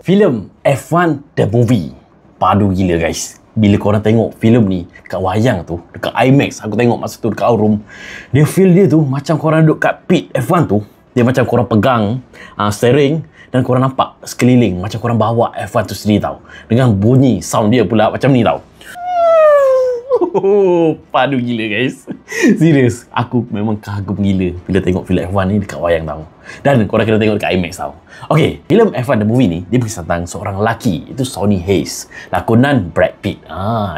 Filem F1 The Movie padu gila guys. Bila korang tengok filem ni dekat wayang tu, dekat IMAX, aku tengok masa tu dekat room, dia feel dia tu macam korang duduk kat pit F1 tu. Dia macam korang pegang steering dan korang nampak sekeliling macam korang bawa F1 tu sendiri tau. Dengan bunyi sound dia pula macam ni tau. Padu gila guys. Serius, aku memang kagum gila bila tengok filem F1 ni dekat wayang tau. Dan korang kena tengok dekat IMAX tau. Okay, filem F1 The Movie ni dia berkisah tentang seorang lelaki, itu Sonny Hayes, lakonan Brad Pitt.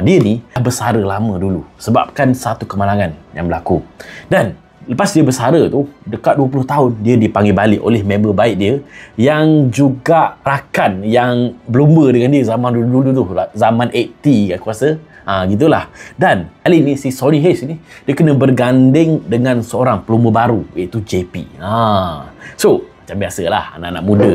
Dia ni dah bersara lama dulu sebabkan satu kemalangan yang berlaku. Dan lepas dia bersara tu, dekat 20 tahun, dia dipanggil balik oleh member baik dia yang juga rakan yang berlumba dengan dia zaman dulu-dulu tu, zaman 80 aku rasa. Gitulah. Dan kali ni si Sonny Hayes ni dia kena berganding dengan seorang pelumba baru iaitu JP. So macam biasalah anak-anak muda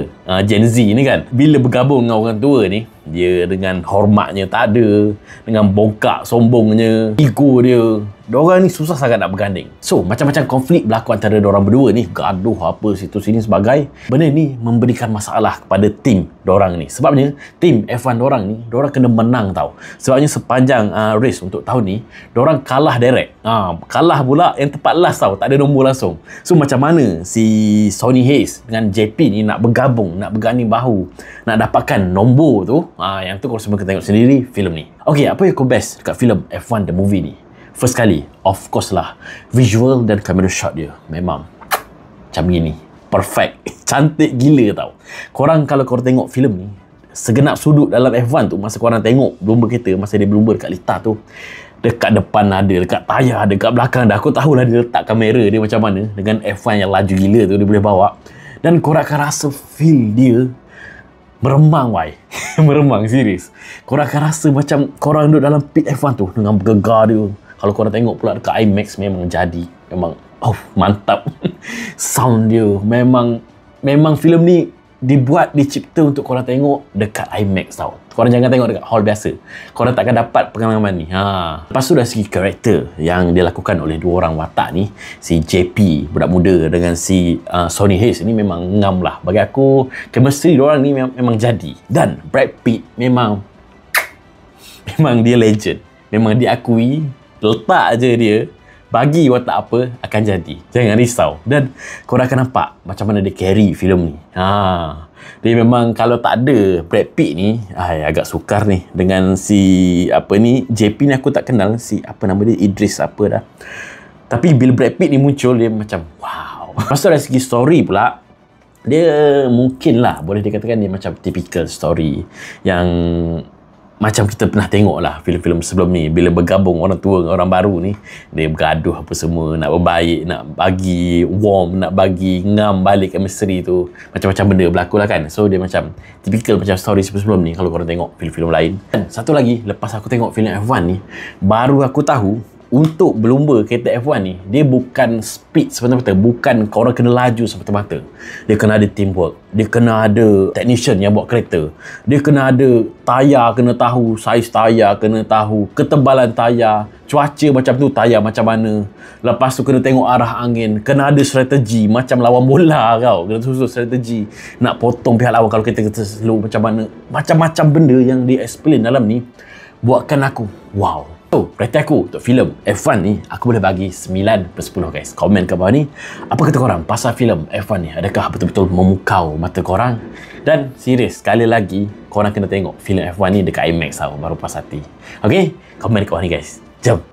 Gen Z ni kan, bila bergabung dengan orang tua ni, dia dengan hormatnya tak ada, dengan bongkak sombongnya, ego dia, diorang ni susah sangat nak berganding. So macam-macam konflik berlaku antara diorang berdua ni, gaduh apa situ sini sebagai. Benda ni memberikan masalah kepada tim diorang ni. Sebabnya tim F1 diorang ni, diorang kena menang tau. Sebabnya sepanjang race untuk tahun ni, diorang kalah direct. Kalah pula yang tepat last tau, tak ada nombor langsung. So macam mana si Sonny Hayes dengan JP ni nak bergabung, nak berganding bahu, nak dapatkan nombor tu, yang tu korang semua kena tengok sendiri filem ni. Okay, apa yang kau best dekat filem F1 The Movie ni? First kali, of course lah, visual dan camera shot dia memang macam gini, perfect. Cantik gila tau. Korang kalau korang tengok filem ni, segenap sudut dalam F1 tu, masa korang tengok berlumba kereta, masa dia berlumba dekat litar tu, dekat depan ada, dekat tayar, dekat belakang dah, aku tahulah dia letak kamera dia macam mana dengan F1 yang laju gila tu dia boleh bawa. Dan korang akan rasa feel dia meremang why. Meremang, serius. Korang akan rasa macam korang duduk dalam pit F1 tu dengan bergegar dia. Kalau korang tengok pula dekat IMAX, memang jadi, memang mantap. Sound dia memang filem ni dibuat, dicipta untuk korang tengok dekat IMAX tau. Korang jangan tengok dekat hall biasa, korang takkan dapat pengalaman ni. Lepas tu dari segi karakter yang dilakukan oleh dua orang watak ni, si JP budak muda dengan si Sonny Hayes ni, memang ngam lah. Bagi aku chemistry diorang ni memang jadi. Dan Brad Pitt memang dia legend, memang diakui. Letak je dia, bagi watak apa akan jadi, jangan risau. Dan korang akan nampak macam mana dia carry filem ni. Dia memang, kalau tak ada Brad Pitt ni, agak sukar ni dengan si JP ni. Aku tak kenal si nama dia, Idris apa dah. Tapi bila Brad Pitt ni muncul, dia macam wow. Lepas tu dari segi story pula, dia mungkin lah boleh dikatakan dia macam typical story yang macam kita pernah tengok lah filem-filem sebelum ni. Bila bergabung orang tua dengan orang baru ni, dia bergaduh apa semua, nak berbaik, nak bagi warm, nak bagi ngam balik chemistry tu, macam-macam benda berlaku lah kan. So dia macam typical macam story sebelum ni kalau korang tengok filem-filem lain. Dan satu lagi, lepas aku tengok filem F1 ni, baru aku tahu untuk berlumba kereta F1 ni, dia bukan speed semata-mata, bukan korang kena laju semata-mata. Dia kena ada teamwork, dia kena ada technician yang buat kereta, dia kena ada tayar, kena tahu saiz tayar, kena tahu ketebalan tayar, cuaca macam tu, tayar macam mana. Lepas tu kena tengok arah angin, kena ada strategi macam lawan bola kau, kena susun strategi nak potong pihak lawan kalau kereta slow macam mana. Macam-macam benda yang dia explain dalam ni buatkan aku wow. So, rating aku untuk filem F1 ni, aku boleh bagi 9/10 guys. Komen kat bawah ni, apa kata korang pasal filem F1 ni? Adakah betul-betul memukau mata korang? Dan serius, sekali lagi, korang kena tengok filem F1 ni dekat IMAX tau, baru puas hati. Okay? Komen kat bawah ni guys. Jom!